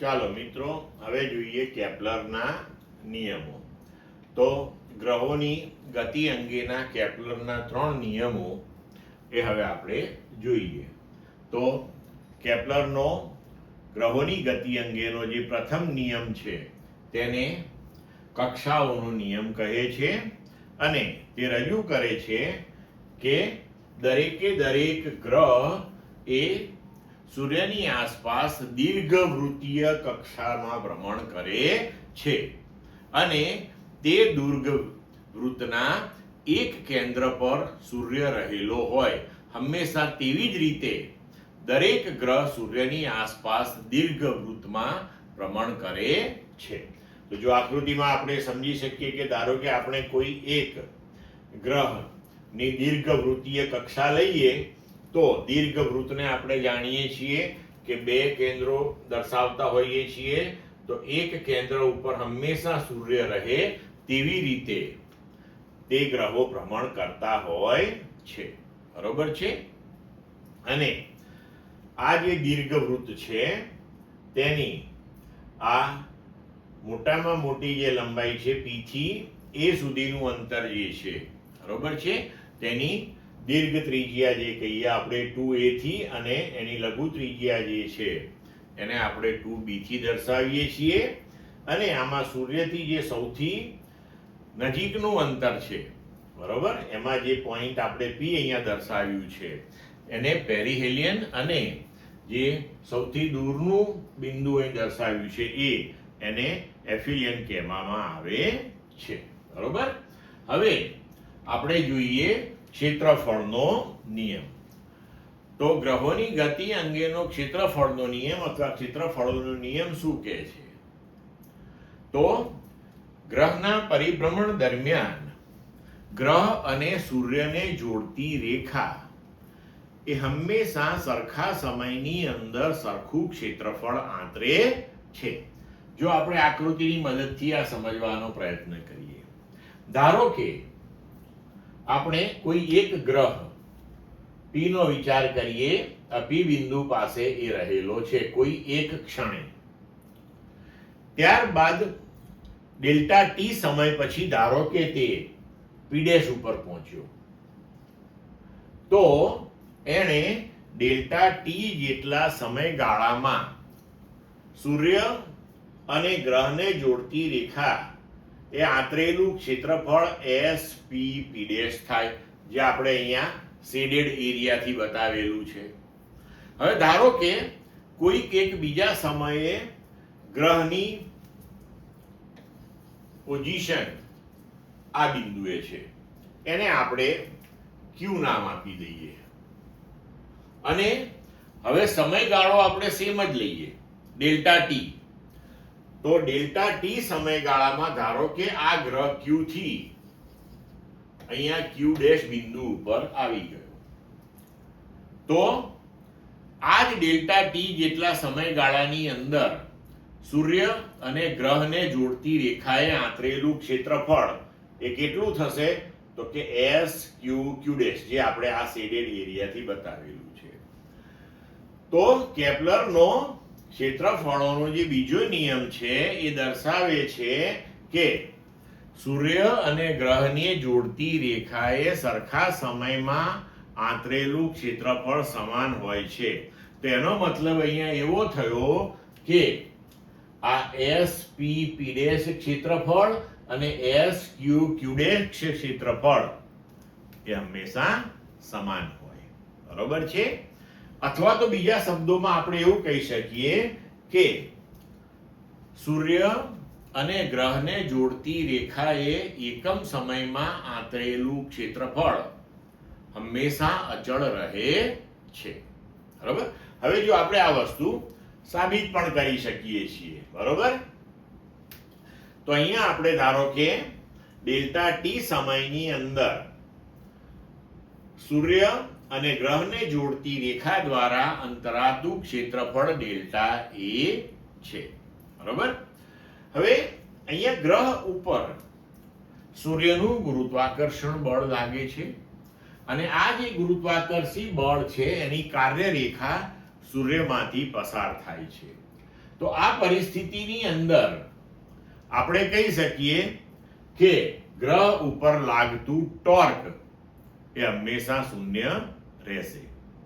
ચાલો મિત્રો, હવે જોઈએ કેપ્લરના નિયમો. તો ગ્રહોની ગતિ અંગેના કેપ્લરના 3 નિયમો એ હવે આપણે જોઈએ. તો કેપ્લરનો ગ્રહોની ગતિ અંગેનો જે પ્રથમ નિયમ છે તેને કક્ષાઓનો નિયમ કહે છે અને તે રજૂ કરે છે કે દરેકે દરેક ગ્રહ એ સૂર્યની આસપાસ દીર્ઘવૃત્તીય કક્ષામાં ભ્રમણ કરે છે અને તે દીર્ઘવૃત્તના એક કેન્દ્ર પર સૂર્ય રહેલો હોય. હંમેશા તેવી જ રીતે દરેક ગ્રહ સૂર્યની આસપાસ દીર્ઘવૃત્તમાં ભ્રમણ કરે છે. તો જો આકૃતિમાં આપણે સમજી શકીએ કે ધારો કે આપણે કોઈ એક ગ્રહની દીર્ઘવૃત્તીય કક્ષા લઈએ તો દીર્ઘવૃત્તને આપણે જાણીએ છીએ કે 2 કેન્દ્રો દર્શાવતા હોઈએ છીએ. તો એક કેન્દ્ર ઉપર હંમેશા સૂર્ય રહે તેવી રીતે તે ગ્રહો ભ્રમણ કરતા હોય છે. બરોબર છે? અને આ જે દીર્ઘવૃત્ત છે તેની આ મોટામાં મોટી જે લંબાઈ છે P થી A સુધીનું અંતર જે છે, બરોબર છે, તેની દીર્ઘ ત્રિજ્યા જે કહીએ આપણે 2A થી અને એની લઘુ ત્રિજ્યા જે છે એને આપણે 2B થી દર્શાવીએ છીએ. અને આમાં સૂર્યથી જે સૌથી નજીકનું અંતર છે, બરોબર, એમાં જે પોઈન્ટ આપણે P અહીંયા દર્શાવ્યું છે એને પેરીહેલિયન અને જે સૌથી દૂરનું બિંદુ અહીં દર્શાવ્યું છે એને એફિલિયન કહેવામાં આવે છે. બરોબર. હવે આપણે જોઈએ ક્ષેત્રફળનો નિયમ. તો ગ્રહોની ગતિ અંગેનો ક્ષેત્રફળનો નિયમ અથવા ક્ષેત્રફળનો નિયમ શું કહે છે? તો ગ્રહના પરિભ્રમણ દરમિયાન ગ્રહ અને સૂર્યને જોડતી રેખા એ હંમેશા સરખા સમયની અંદર સરખું ક્ષેત્રફળ આંતરે છે. જો આપણે આકૃતિની મદદથી આ સમજવાનો પ્રયત્ન કરીએ, ધારો કે આપણે કોઈ એક ગ્રહ P નો વિચાર કરીએ. P બિંદુ પાસે એ રહેલો છે કોઈ એક ક્ષણે. ત્યારબાદ ડેલ્ટા T સમય પછી ધારો કે તે P' ઉપર પહોંચ્યો તો એણે ડેલ્ટા T જેટલા સમયગાળામાં સૂર્ય અને ગ્રહને જોડતી રેખા એ આંતરેલું ક્ષેત્રફળ SPP' થાય, જે આપણે અહીંયા શેડેડ એરિયાથી બતાવેલું છે. હવે ધારો કે કોઈક એક બીજા સમયે ગ્રહની પોઝિશન આ બિંદુએ છે, એને આપણે Q નામ આપી દઈએ અને હવે સમયગાળો આપણે સેમ જ લઈએ, ડેલ્ટા T. તો ડેલ્ટા T સમયગાળામાં ધારો કે આ ગ્રહ Q થી અહીંયા Q' બિંદુ ઉપર આવી ગયો તો આ જ ડેલ્ટા T જેટલા સમયગાળાની અંદર સૂર્ય અને ગ્રહને જોડતી રેખાએ આંતરેલું ક્ષેત્રફળ એ કેટલું થશે? તો કે SQQ', જે આપણે આ શેડેડ એરિયાથી બતાવેલું છે. તો કેપ્લરનો ક્ષેત્રફળોનો જે બીજો નિયમ છે એ દર્શાવે છે કે સૂર્ય અને ગ્રહને જોડતી રેખાએ સરખા સમયમાં આંતરેલું ક્ષેત્રફળ સમાન હોય છે. તેનો મતલબ અહીંયા એવો થયો કે આ SPP' ક્ષેત્રફળ અને SQQ' ક્ષેત્રફળ એ હંમેશા સમાન હોય. બરોબર છે? અથવા તો બીજા શબ્દોમાં આપણે એવું કહી શકીએ કે સૂર્ય અને ગ્રહને જોડતી રેખાએ એકમ સમયમાં આંતરેલું ક્ષેત્રફળ હંમેશા અચળ રહે છે. બરોબર. હવે જો આપણે આ વસ્તુ સાબિત પણ કરી શકીએ છીએ. બરોબર. તો અહીંયા આપણે ધારો કે ડેલ્ટા T સમયની અંદર સૂર્ય અને ગ્રહને જોડતી રેખા દ્વારા અંતરાતું ક્ષેત્રફળ ડેલ્ટા A છે. બરોબર. હવે અહીંયા ગ્રહ ઉપર સૂર્યનું ગુરુત્વાકર્ષણ બળ લાગે છે અને આ જે ગુરુત્વાકર્ષી બળ છે એની કાર્યરેખા સૂર્યમાંથી પસાર થાય છે. તો આ પરિસ્થિતિની અંદર આપણે કહી શકીએ કે ગ્રહ ઉપર લાગતું ટોર્ક એ હંમેશા શૂન્ય રહેશે,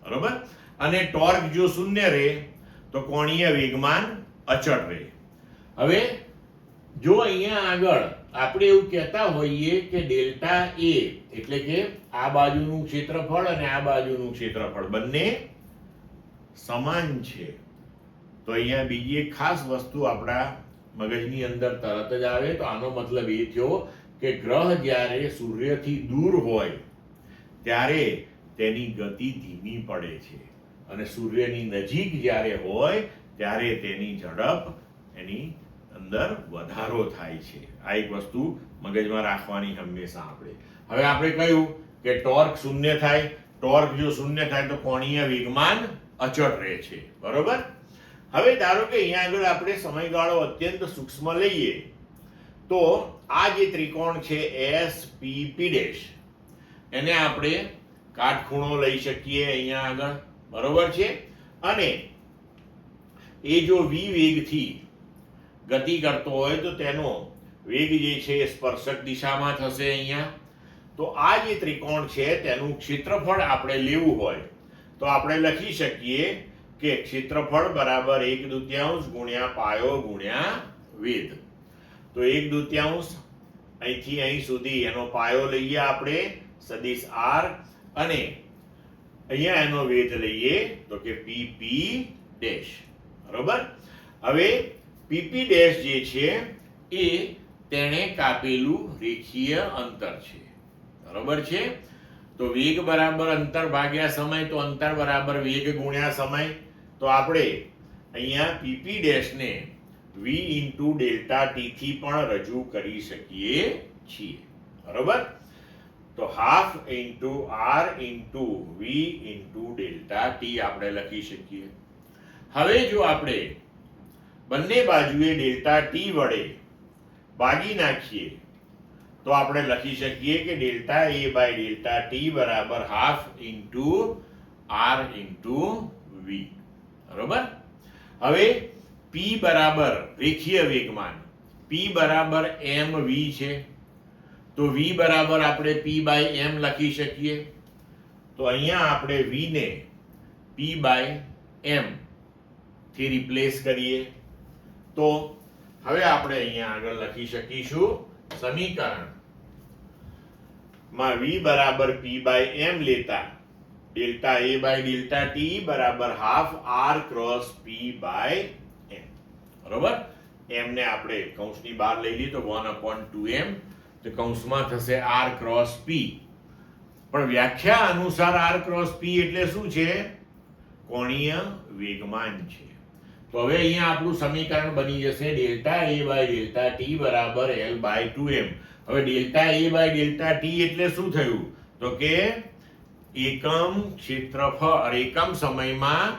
બરોબર. અને ટોર્ક જો શૂન્ય રહે તો કોણીય વેગમાન અચળ રહે. હવે જો અહીંયા આગળ આપણે એવું કહેતા હોઈએ કે ડેલ્ટા એ એટલે કે આ બાજુનું ક્ષેત્રફળ અને આ બાજુનું ક્ષેત્રફળ બંને સમાન છે, તો અહીંયા બીજી એક ખાસ વસ્તુ આપણા મગજની અંદર તરત જ આવે. તો આનો મતલબ એ થયો કે ગ્રહ જ્યારે સૂર્યથી દૂર હોય ત્યારે તેની ગતિ ધીમી પડે છે અને સૂર્યની નજીક જ્યારે હોય ત્યારે તેની ઝડપ એની અંદર વધારો થાય છે. આ એક વસ્તુ મગજમાં રાખવાની હંમેશા આપણે. હવે આપણે કહ્યું કે ટોર્ક શૂન્ય થાય. ટોર્ક જો શૂન્ય થાય તો કોણીય વેગમાન અચળ રહે છે, બરોબર. હવે ધારો કે અહીંયા આગળ આપણે સમયગાળો અત્યંત સૂક્ષ્મ લઈએ તો આ જે ત્રિકોણ છે SP P' એને આપણે કાટખૂણો લઈ શકીએ અહીંયા આગળ, બરોબર છે. અને એ જો v વેગથી ગતિ કરતો હોય તો તેનો વેગ જે છે એ સ્પર્શક દિશામાં થશે અહીંયા. તો આ જે ત્રિકોણ છે તેનું ક્ષેત્રફળ આપણે લેવું હોય તો આપણે લખી શકીએ કે ક્ષેત્રફળ બરાબર 1/2 ગુણ્યા પાયો ગુણ્યા વેધ. તો 1/2 અહીંથી અહીં સુધી એનો પાયો લઈએ આપણે સદિશ r અને અહીંયા એનો વેધ લઈએ તો કે PP ડેશ, બરોબર. હવે PP ડેશ જે છે એ તેણે કાપેલું રેખીય અંતર છે, બરોબર છે. તો વેગ બરાબર અંતર ભાગ્યા સમય, તો અંતર બરાબર વેગ ગુણ્યા સમય. તો આપણે અહીંયા PP ડેશ ને v * ડેલ્ટા t થી પણ રજૂ કરી શકીએ છીએ, બરોબર. તો ½ * r * v * ડેલ્ટા t આપણે લખી શકીએ. હવે જો આપણે બંને બાજુએ ડેલ્ટા t વડે ભાગી નાખીએ તો આપણે લખી શકીએ કે ડેલ્ટા a / ડેલ્ટા t બરાબર ½ * r * v, બરોબર. હવે p બરાબર રેખીય વેગમાન p બરાબર mv છે, તો v બરાબર આપણે p/m લખી શકીએ. તો અહીંયા આપણે v ને p/m થી રિપ્લેસ કરીએ તો હવે આપણે અહીંયા આગળ લખી શકીશું સમીકરણ માં v બરાબર p/m લેતા ડેલ્ટા a / ડેલ્ટા t બરાબર ½ r × p/m, બરોબર. m ને આપણે કૌંસની બહાર લઈ લઈએ તો 1/2m, તો કૌંસમાં થશે r × p. પણ વ્યાખ્યા અનુસાર r × p એટલે શું છે? કોણીય વેગમાન છે. તો હવે અહીંયા આપણું સમીકરણ બની જશે ડેલ્ટા a / ડેલ્ટા t બરાબર L/2m. હવે ડેલ્ટા a / ડેલ્ટા t એટલે શું થયું? તો કે એકમ ક્ષેત્રફળ એકમ સમયમાં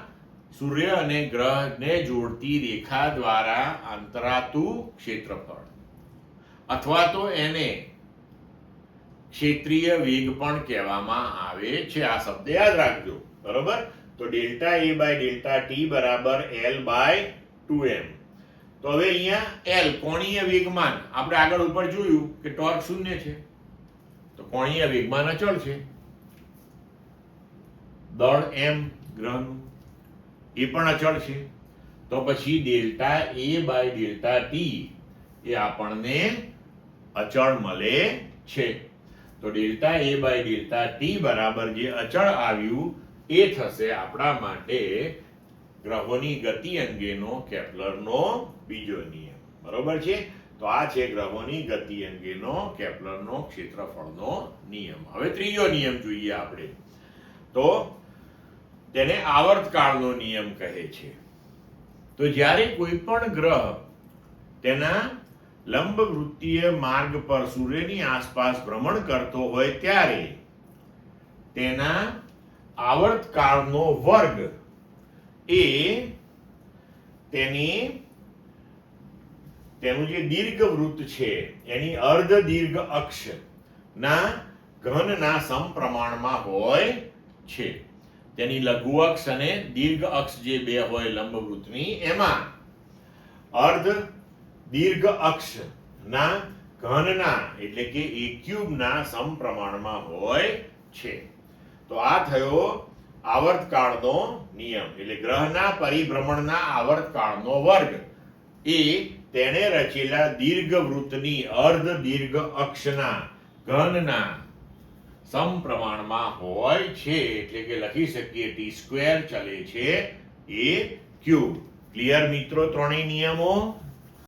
સૂર્ય અને ગ્રહને જોડતી રેખા દ્વારા અંતરાતું ક્ષેત્રફળ, અથવા તો એને ક્ષેત્રીય વેગ પણ કહેવામાં આવે છે. આ શબ્દ યાદ રાખજો, બરોબર. તો ડેલ્ટા a / ડેલ્ટા t બરાબર L/2m. તો હવે અહીંયા L કોણીય વેગમાન આપણે આગળ ઉપર જોયું કે ટોર્ક શૂન્ય છે, તો કોણીય વેગમાન અચળ છે. દળ m ગ્રહનું એ પણ અચળ છે. તો પછી ડેલ્ટા a / ડેલ્ટા t એ આપણને અચળ મળે છે. તો ડેલ્ટા a / ડેલ્ટા t બરાબર જે અચળ આવ્યું એ થશે આપણા માટે ગ્રહોની ગતિ અંગેનો કેપ્લરનો બીજો નિયમ, બરોબર છે. તો આ છે ગ્રહોની ગતિ અંગેનો કેપ્લરનો ક્ષેત્રફળનો નિયમ. હવે ત્રીજો નિયમ જોઈએ આપણે, તો તેને આવર્તકાળનો નિયમ કહે છે. તો જ્યારે કોઈ પણ ગ્રહ તેના લંબવૃત્તીય માર્ગ પર સૂર્યની આસપાસ ભ્રમણ કરતો હોય ત્યારે તેના આવર્તકાળનો વર્ગ એ તેનું જે દીર્ઘવૃત્ત છે એની અર્ધ દીર્ઘ અક્ષ ના ઘનના સમપ્રમાણમાં હોય છે. તેની લઘુ અક્ષ અને દીર્ઘ અક્ષ જે બે હોય લંબવૃત્તની, એમાં અર્ધ દીર્ઘ અક્ષના ઘનના એટલે કે એ ક્યુબના સમપ્રમાણમાં હોય છે. તો આ થયો આવર્તકાળનો નિયમ એટલે ગ્રહના પરિભ્રમણના આવર્તકાળનો વર્ગ એ તેણે રચેલા દીર્ઘવૃત્તની અર્ધ દીર્ઘ અક્ષના ઘનના સમપ્રમાણમાં હોય છે. એટલે કે લખી શકીએ t² ચલે છે એ ક્યુબ. ક્લિયર મિત્રો ત્રણેય નિયમો?